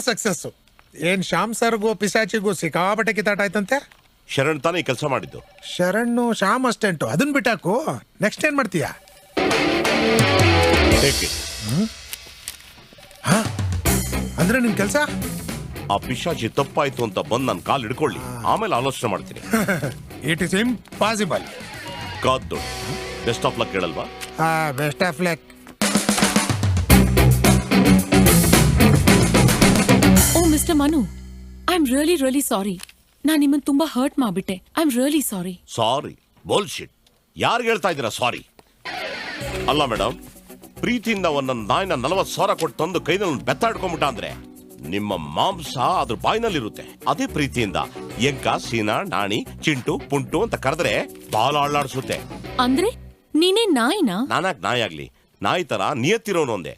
Success. ಏನ್ ಶ್ಯಾಮ್ ಸರ್ಗೂ ಪಿಸಾಚಿಗೂ ಸಿಕ್ಕಾಪಟ್ಟೆ ಕಿತ್ತಾಟ ಆಯ್ತಂತೆ. ಶರಣ್ ತಾನೇ ಕೆಲಸ ಮಾಡಿದ್ದು. ಶರಣ್ ಶ್ಯಾಮ್ ಅಸ್ಟೆಂಟು, ಅದನ್ನ ಬಿಟ್ಟಾಕು. ನೆಕ್ಸ್ಟ್ ಏನ್ ಮಾಡ್ತೀಯಾ? ಅಂದ್ರೆ ನಿನ್ ಕೆಲಸ ಆ ಪಿಶಾಚಿ ತಪ್ಪಾಯ್ತು ಅಂತ ಬಂದ್ ನನ್ ಕಾಲ್ ಹಿಡ್ಕೊಳ್ಳಿ, ಆಮೇಲೆ ಆಲೋಚನೆ ಮಾಡ್ತೀನಿ. It is impossible. ಕಾದ್ದು ಬೆಸ್ಟ್ ಆಫ್ ಲಕ್ ಹೇಳಲ್ವಾ? Best of luck. Oh mister Manu, I am really sorry. ನಾನು ನಿಮ್ಮನ್ನು ತುಂಬಾ ಹರ್ಟ್ ಮಾಡ್ಬಿಟ್ಟೆ. I am really sorry. Sorry bullshit. ಯಾರಿಗೆ ಹೇಳ್ತಾ ಇದ್ದೀರಾ ಸಾರಿ? ಅಲ್ಲ ಮೇಡಮ್, ಪ್ರೀತಿಯಿಂದ ಒಂದೊಂದು ನಾಯಿನ 40,000 ಕೊಟ್ಟು ತಂದು ಕೈನಲ್ಲಿ ಬೆತ್ತಾಡ್ಕೊಂಬಿಟ್ಟ ಅಂದ್ರೆ ನಿಮ್ಮ ಮಾಂಸ ಅದ್ರ ಬಾಯಿನಲ್ಲಿರುತ್ತೆ. ಅದೇ ಪ್ರೀತಿಯಿಂದ ಎಂಕ, ಸೀನಾ, ನಾಣಿ, ಚಿಂಟು, ಪುಂಟು ಅಂತ ಕರೆದ್ರೆ ಬಾಲ ಅಳ್ಳಾಡ್ಸುತ್ತೆ. ಅಂದ್ರೆ ನೀನೇ ನಾಯಿನಾ? ನಾನಾಕ್ ನಾಯಿ ಆಗ್ಲಿ, ನಾಯಿ ತರ ನಿಯತ್ತಿರೋನು ಒಂದೇ.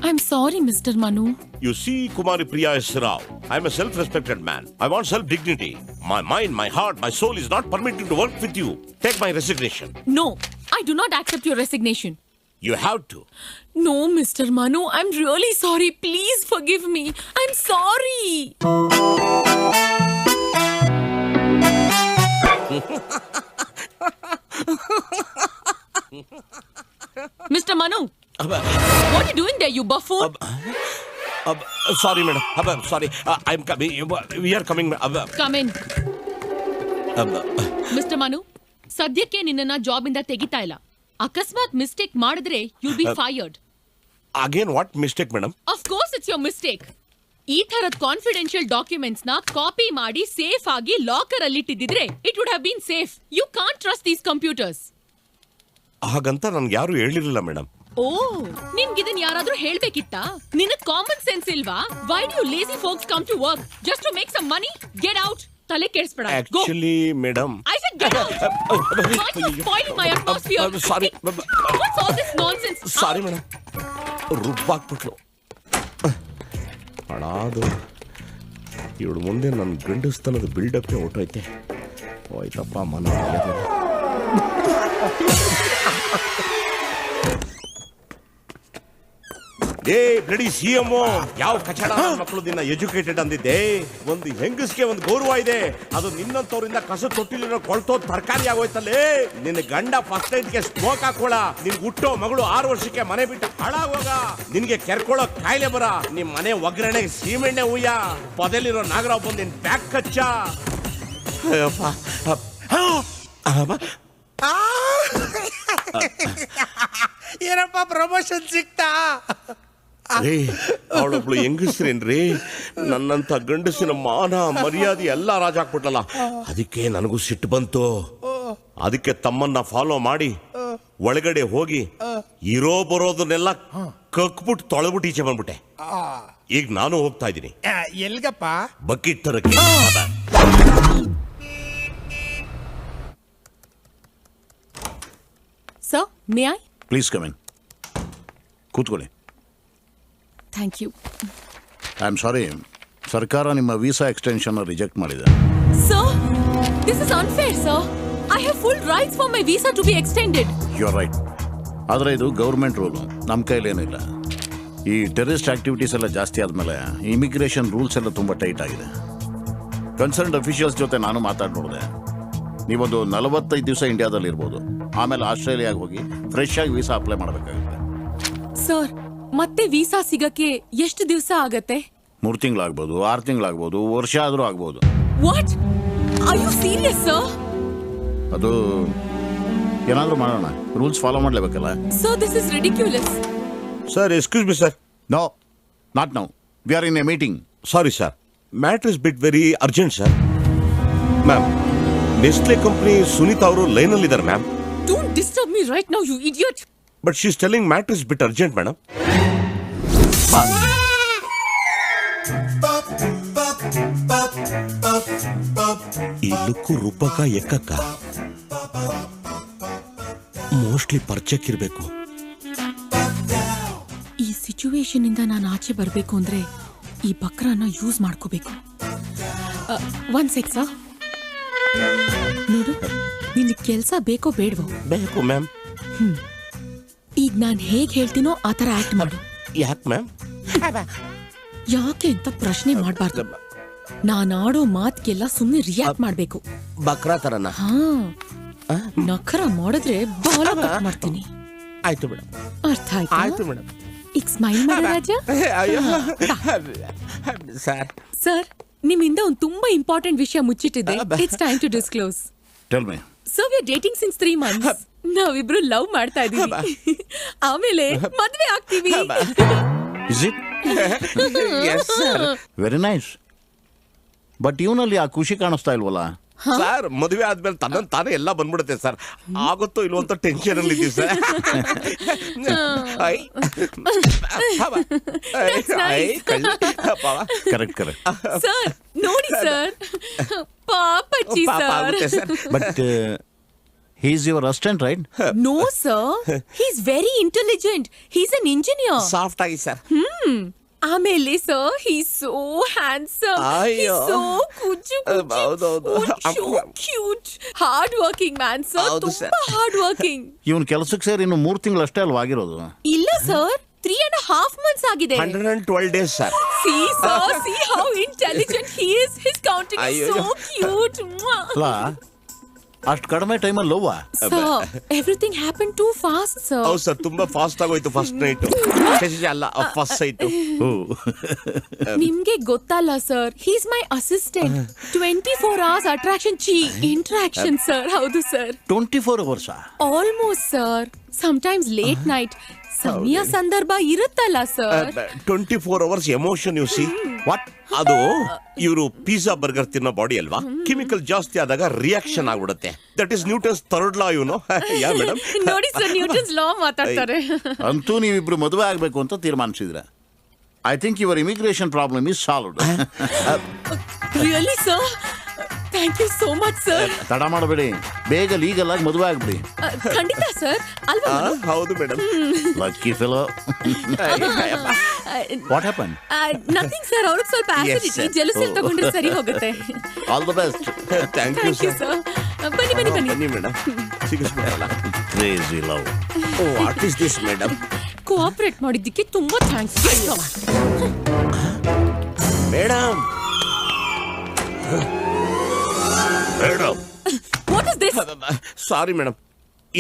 I am sorry mister Manu. You see, Kumari Priya S. Rao, I am a self-respected man. I want self-dignity. My mind, my heart, my soul is not permitted to work with you. Take my resignation. No, I do not accept your resignation. You have to. No, Mr. Manu, I'm really sorry. Please forgive me. I'm sorry. Mr. Manu, what are you doing there, you buffoon? Sorry, madam. Sorry. I'm coming. We are coming. Come in. Mr. Manu, ಸದ್ಯಕ್ಕೆ ನಿನ್ನನ್ನ job ಇಂದ ತೆಗಿತಾ ಇಲ್ಲ. ಅಕಸ್ಮಾತ್ mistake ಮಾಡಿದ್ರೆ you be fired. Again, what mistake, madam? Of course it's your mistake. ಈ ತರದ confidential documents ನ ಕಾಪಿ ಮಾಡಿ ಸೇಫ್ ಆಗಿ ಲಾಕರ್ ಅಲ್ಲಿ ಇಟ್ಟಿದ್ರೆ it would have been safe. You can't trust these computers. ಹಾಗಂತ ನನ್ಗೆ ಯಾರು ಹೇಳಿರಲಿಲ್ಲ ಮೇಡಮ್. ಓ, ನಿನ್ಗಿದನ್ ಯಾರಾದ್ರೂ ಹೇಳ್ಬೇಕಿತ್ತಾ? ನಿನಗ್ ಕಾಮನ್ ಸೆನ್ಸ್ ಇಲ್ವಾ? Why do you lazy folks come to work just to make some money? Get out. ತಲೆ ಕೆಡಿಸ್ಬೇಡ. Actually, madam. I said get out. Why are you spoiling my atmosphere? Sorry. What's all this nonsense? Sorry, madam. ರುಬ್ಬಾಕ್ಬಿಟ್ಲು. ಅಳಾದು ಇವಳು ಮುಂದೆ ನನ್ನ ಗಂಡಸ್ತನದ ಬಿಲ್ಡಪ್ಗೆ ಹೊಟ್ಟೋಯ್ತೆ. ಹೋಯ್ತಪ್ಪ ಮನ. ಏ bloody CMO, ಯಾವ ಕಚಡ ಮಕ್ಕಳು ದಿನ ಎಜುಕೇಟೆಡ್ ಅಂದಿದ್ದೆ. ಒಂದು ಹೆಂಗಸ್ಗೆ ಒಂದು ಗೌರವ ಇದೆ, ಅದು ನಿನ್ನಂತವ್ರಿಂದ ಕಸ ತೊಟ್ಟಿಲಿರೋ ಕೊಳ್ತೋದ್ ತರಕಾರಿ ಆಗೋಯ್ತಲ್ಲೇ. ನಿನ್ನ ಗಂಡ ಫಸ್ಟ್ ನೈಟ್ಗೆ ಸ್ಮೋಕ್ ಹಾಕೋಳ, ನಿನ್ ಹುಟ್ಟೋ ಮಗಳು 6 ವರ್ಷಕ್ಕೆ ಮನೆ ಬಿಟ್ಟು ಹಾಳಾಗೋಗ, ನಿನ್ಗೆ ಕೆರ್ಕೊಳ್ಳೋ ಕಾಯಿಲೆ ಬರ, ನಿಮ್ ಮನೆ ಒಗ್ಗರಣೆಗೆ ಸೀಮೆಣ್ಣೆ ಉಯ್ಯ, ಪೊದೆಲಿರೋ ನಾಗರಾವ್ ಬಂದು ನಿನ್ ಬ್ಯಾಗ್ ಕಚ್ಚ. ಏನಪ್ಪ ಪ್ರಮೋಷನ್ ಸಿಕ್ತಾ? ಅವಳೊಬ್ಳು ಹೆಂಗಸ್ರೇನ್ರಿ, ನನ್ನಂತ ಗಂಡಸಿನ ಮಾನ ಮರ್ಯಾದೆ ಎಲ್ಲ ರಾಜ ಹಾಕ್ಬಿಟ್ಲಲ್ಲ. ಅದಕ್ಕೆ ನನಗೂ ಸಿಟ್ಟು ಬಂತು. ಅದಕ್ಕೆ ತಮ್ಮನ್ನ ಫಾಲೋ ಮಾಡಿ ಒಳಗಡೆ ಹೋಗಿ ಇರೋ ಬರೋದನ್ನೆಲ್ಲ ಕಕ್ಬಿಟ್ಟು ತೊಳೆಬಿಟ್ಟು ಈಚೆ ಬಂದ್ಬಿಟ್ಟೆ. ಈಗ ನಾನು ಹೋಗ್ತಾ ಇದ್ದೀನಿ. ಎಲ್ಗಪ್ಪ? ಬಕೆಟ್ ತರಕ್ಕೆ. Sir, may I? Please come in. ಕೂತ್ಕೊಳ್ಳಿ. Thank you. I am sorry, ಸರ್ಕಾರ ನಿಮ್ಮ ವೀಸಾ ಎಕ್ಸ್ಟೆನ್ಷನ್ ರಿಜೆಕ್ಟ್ ಮಾಡಿದೆ. Sir, this is unfair, sir. I have full rights for my visa to be extended. You are right. ಆದರೆ ಇದು government rule, ನಮ್ಮ ಕೈಲೇನಿಲ್ಲ. ಈ terrorist activities ಎಲ್ಲ ಜಾಸ್ತಿ ಆದಮೇಲೆ ಇಮಿಗ್ರೇಷನ್ ರೂಲ್ಸ್ ಎಲ್ಲ ತುಂಬ ಟೈಟ್ ಆಗಿದೆ. ಕನ್ಸರ್ನ್ಡ್ ಅಫಿಷಿಯಲ್ಸ್ ಜೊತೆ ನಾನು ಮಾತಾಡಿ ನೋಡಿದೆ. ನೀವೊಂದು 45 ದಿವಸ ಇಂಡಿಯಾದಲ್ಲಿ ಇರ್ಬೋದು, ಆಮೇಲೆ ಆಸ್ಟ್ರೇಲಿಯಾಗೆ ಹೋಗಿ ಫ್ರೆಶ್ ಆಗಿ ವೀಸಾ ಅಪ್ಲೈ ಮಾಡಬೇಕಾಗುತ್ತೆ. ಸರ್, ಮತ್ತೆ ವೀಸಾ ಸಿಗಕ್ಕೆ ಎಷ್ಟು ದಿವಸ ಆಗತ್ತೆ? 3 ತಿಂಗಳಾಗ್ಬೋದು, 6 ತಿಂಗಳಾಗ್ಬೋದು, ವರ್ಷ ಆದರೂ ಆಗ್ಬೋದು. What? Are you serious sir? ಅದು ಏನಾದರೂ ಮಾಡೋಣ, ರೂಲ್ಸ್ ಫಾಲೋ ಮಾಡಲೇಬೇಕಲ್ಲ. Sir, this is ridiculous. Sir, excuse me sir. No, not now. We are in a meeting. Sorry sir, matter is bit very urgent sir. Ma'am, Nestle company Sunita ಅವರು ಲೈನಲ್ಲಿ ಇದ್ದಾರೆ ma'am. Don't disturb me right now, you idiot. But she is telling matter is bit urgent madam. ಈ look ರೂಪಕ ಎಕ್ಕಕ್ಕ mostly ಪರಿಚಯಕ್ಕಿರ್ಬೇಕು. ಈ situation ಇಂದ ನಾನು ಆಚೆ ಬರಬೇಕು ಅಂದ್ರೆ ಈ ಬಕ್ರನ ಯೂಸ್ ಮಾಡ್ಕೋಬೇಕು. One sec sir. ನೋಡು, ನಿನ್ ಕೆಲ್ಸ ಬೇಕೋ ಬೇಡವೋ? ಬೇಕು ಮ್ಯಾಮ್. ಈಗ ನಾನು ಹೇಗೆ ಹೇಳ್ತೀನೋ ಆ ಥರ ಆಕ್ಟ್ ಮಾಡು. ಯಾಕೆ ಮ್ಯಾಮ್? ಯಾಕೆ ಅಂತ ಪ್ರಶ್ನೆ ಮಾಡ್ಬಾರ್ದು. ನಾನಾಡೋ ಮಾತ್ಗೆಲ್ಲ ಸುಮ್ಮನೆ ರಿಯಾಕ್ಟ್ ಮಾಡ್ಬೇಕು. ಬಕ್ರಾ ತರನ. ಹಾ, ನಖರ ಮಾಡಿದ್ರೆ ಬಾಲ ಕಟ್ ಮಾಡ್ತೀನಿ. ಆಯ್ತು ಮೇಡಮ್. ಅರ್ಥ ಆಯ್ತಾ? ಆಯ್ತು ಮೇಡಮ್. ಈಗ ಸ್ಮೈಲ್ ಮಾಡ ರಾಜ. ಸರ್, ನಿಮ್ಮಿಂದ ಒಂದು ತುಂಬಾ ಇಂಪಾರ್ಟೆಂಟ್ ವಿಷಯ ಮುಚ್ಚಿಟ್ಟಿದೆ. It's time to disclose. Tell me. So we are dating since 3 months. ನಾವಿಬ್ರು ಲವ್ ಮಾಡ್ತಾ ಇದೀವಿ. ಆಮೇಲೆ ಮದ್ವೆ ಆಗ್ತೀವಿ. Is it? Yes, sir. Very nice. But ಇವನಲ್ಲಿ ಆ ಖುಷಿ ಕಾಣಿಸ್ತಾ ಇಲ್ವಲ್ಲ? ಸರ್, ಮದುವೆ ಆದ್ಮೇಲೆ ತನ್ನ ತಾನೇ ಎಲ್ಲ ಬಂದ್ಬಿಡುತ್ತೆ ಸರ್. ಆಗುತ್ತೋ ಇಲ್ವೋ ಅಂತ ಟೆನ್ಷನ್ ಅಲ್ಲಿ ಇದ್ದೀವಿ ಸರ್. Correct correct. ಸರ್ ನೋಡಿ ಸರ್, ಪಾಪಚ್ಚಿ sir. But he is your assistant, right? No sir, he's very intelligent. He's an engineer. Soft ಆಗಿ ಸರ್. ಆಮೇಲೆ ಸರ್, he's so handsome. ಅಯ್ಯೋ. He's so ಕುಜು ಹೌದೌದು. so cute. Hard working man sir. ಹೌದು sir. ತುಂಬಾ hard working. ಇವನ್ ಕೆಲಸಕ್ಕೆ ಸೇರಿ ಇನ್ನು 3 ತಿಂಗಳು ಅಷ್ಟೇ ಅಲ್ವಾ ಆಗಿರೋದು? ಇಲ್ಲ ಸರ್, 3.5 months ಆಗಿದೆ. 112 days sir. See sir, see how intelligent he is. His counting is ಅಯ್ಯೋ. so cute. ಅಲ್ಲ, ಅಷ್ಟು ಕಡಿಮೆ ಟೈಮಲ್ಲಿ ಲವ್ವಾ? Sir, everything happened too fast sir. ಹೌದು ಸರ್, ತುಂಬಾ ಫಾಸ್ಟ್ ಆಗೋಯ್ತು ಫಸ್ಟ್ ನೈಟ್. ಅಲ್ಲ, ಫಸ್ಟ್ ಸೈಟ್. ನಿಮ್ಗೆ ಗೊತ್ತಲ್ಲ sir, he's my assistant. 24 hours attraction interaction sir. ಹೌದು sir. 24 hours? Almost sir. Sometimes late night. ಸಮಯ ಸಂದರ್ಭ ಇರುತ್ತಲ್ಲ sir. 24 hours emotion you see. What? ಅದು ಇವರು ಪಿಜ್ಜಾ ಬರ್ಗರ್ ತಿನ್ನೋ ಬಾಡಿ ಅಲ್ವಾ, ಕೆಮಿಕಲ್ ಜಾಸ್ತಿ ಆದಾಗ ರಿಯಾಕ್ಷನ್ ಆಗ್ಬಿಡುತ್ತೆ. That is Newton's third law. You know. Yeah madam. ನೋಡಿ ಸರ್, ನ್ಯೂಟನ್ಸ್ ಲಾ ಮಾತಾಡ್ತಾರೆ. ಅಂತೂ ನೀವಿಬ್ರು ಮದುವೆ ಆಗ್ಬೇಕು ಅಂತ ತೀರ್ಮಾನಿಸಿದ್ರ. I think your immigration problem is solved. Really sir? Thank you so much sir. ತಡ ಮಾಡಬೇಡಿ, ಬೇಗ ಲೀಗಲ್ ಆಗಿ ಮದುವೆ ಆಗ್ಬಿಡಿ. ಖಂಡಿತ ಸರ್. ಅಲ್ವಾ? ಹೌದು madam. Lucky fellow. What happen? Nothing sir, ಅವ್ರಿಗೆ ಸ್ವಲ್ಪ ಆಸಿಡಿಟಿ, ಜೆಲಸಿ ತಗೊಂಡ್ರೆ ಸರಿ ಹೋಗುತ್ತೆ. All the best. Thank you thank you sir. Sir. ಬನ್ನಿ ಬನ್ನಿ ಬನ್ನಿ. ಬನ್ನಿ ಮೇಡಮ್. ಸಿಗಿಸ್ಬಿಡಲ್ಲ. Crazy love. What is this madam? Cooperate ಮಾಡಿದ್ದಕ್ಕೆ ತುಂಬಾ thanks. Madam. Madam. What is this? Sorry madam,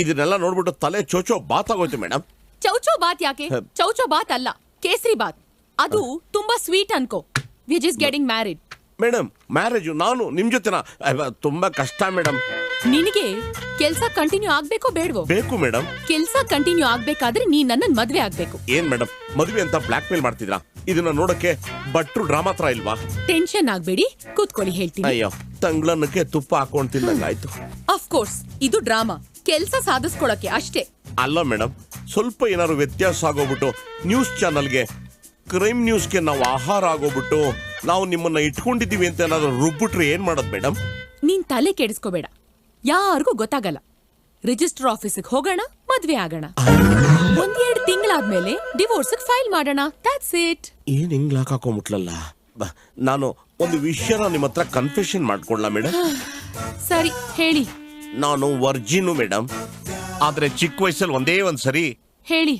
ಇದನ್ನೆಲ್ಲ ನೋಡ್ಬಿಟ್ಟು ತಲೆ ಚೋಚೋ ಬಾತ್ ಆಗೋಯ್ತು ಮೇಡಮ್. ಚೌಚೌ ಬಾತ್ ಯಾಕೆ? ಚೌಚೌ ಬಾತ್ ಅಲ್ಲ, ಕೇಸರಿ ಬಾತ್. ಅದು ತುಂಬಾ ಸ್ವೀಟ್ ಅನ್ಕೋ. We are just getting married. Madam, marriage ನಾನು ನಿಮ್ ಜೊತೆನ ತುಂಬಾ ಕಷ್ಟ ಮೇಡಮ್. ನಿನಗೆ ಕೆಲ್ಸ ಕಂಟಿನ್ಯೂ ಆಗ್ಬೇಕೋ ಬೇಡವೋ? ಬೇಕು ಮೇಡಮ್. ಕೆಲ್ಸ ಕಂಟಿನ್ಯೂ ಆಗ್ಬೇಕಾದ್ರೆ ನೀನ್ ನನ್ನನ್ ಮದ್ವೆ ಆಗ್ಬೇಕು. ಏನ್ ಮೇಡಮ್, ಮದುವೆ ಅಂತ ಬ್ಲಾಕ್ ಮೇಲ್ ಮಾಡ್ತಿದ್ರಾ? ಇದನ್ನ ನೋಡಕ್ಕೆ ಭಟ್ರು ಡ್ರಾಮಾ ತರ ಇಲ್ವಾ? ಟೆನ್ಷನ್ ಆಗ್ಬೇಡಿ, ಕೂತ್ಕೊಳ್ಳಿ ಹೇಳ್ತೀನಿ. ಅಯ್ಯೋ, ತಂಗ್ಳನ್ನಕ್ಕೆ ತುಪ್ಪ ಹಾಕೊಂಡ್ ತಿಂದಂಗಾಯ್ತು. ಆಫ್ ಕೋರ್ಸ್ ಇದು ಡ್ರಾಮಾ, ಕೆಲ್ಸ ಸಾಧಿಸ್ಕೊಳಕ್ಕೆ ಅಷ್ಟೇ. ಅಲ್ಲ ಮೇಡಮ್, ಸ್ವಲ್ಪ ಏನಾದ್ರು ವ್ಯತ್ಯಾಸ ಆಗೋಗ್ಬಿಟ್ಟು ನ್ಯೂಸ್ ಚಾನಲ್ಗೆ, ಕ್ರೈಮ್ ನ್ಯೂಸ್ಗೆ ನಾವು ಆಹಾರ ಆಗೋಗ್ಬಿಟ್ಟು ನಾವು ನಿಮ್ಮನ್ನ ಇಟ್ಕೊಂಡಿದೀವಿ ಅಂತ ಏನಾದ್ರು ರುಬ್ಬಿಟ್ರೆ ಏನ್ ಮಾಡೋದು ಮೇಡಮ್? ನೀನ್ ತಲೆ ಕೆಡಿಸ್ಕೋಬೇಡ, ಯಾರಿಗೂ ಗೊತ್ತಾಗಲ್ಲ. ರಿಜಿಸ್ಟರ್ ಆಫೀಸಿಗೆ ಹೋಗೋಣ, ಮದ್ವೆ ಆಗೋಣ. 1-2 ತಿಂಗಳಾದ್ಮೇಲೆ ಡಿವೋರ್ಸ್ ಫೈಲ್ ಮಾಡೋಣ. That's it. ಏನ್ ಹಿಂಗ್ ಲಾಕ್ ಹಾಕೊಂಡ್ಬಿಟ್ಲಲ್ಲ. ನಾನು ಒಂದು ವಿಷಯನ ನಿಮ್ಮ ಹತ್ರ ಕನ್ಫೆಷನ್ ಮಾಡ್ಕೊಳ್ಳ ಮೇಡಮ್? ಸರಿ ಹೇಳಿ. ನಾನು ವರ್ಜಿನು ಮೇಡಮ್, ಆದ್ರೆ ಚಿಕ್ಕ ವಯಸ್ಸಲ್ಲಿ ಒಂದೇ ಒಂದ್ಸರಿ ಹೇಳಿ.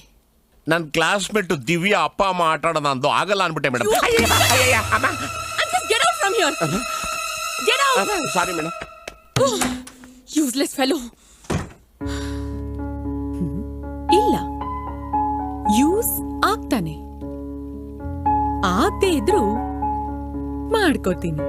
ನನ್ನ ಕ್ಲಾಸ್ಮೇಟ್ ದಿವ್ಯಾ ಅಪ್ಪ ಅಮ್ಮ ಆಟ ಆಡೋಣ ಅಂದು ಆಗಲ್ಲ ಅನ್ಬಿಟ್ಟೆ madam. Sorry madam. Useless fellow. ಇಲ್ಲ, ಯೂಸ್ ಆಗ್ತಾನೆ. ಆಗದೆ ಇದ್ರು ಮಾಡ್ಕೋತೀನಿ.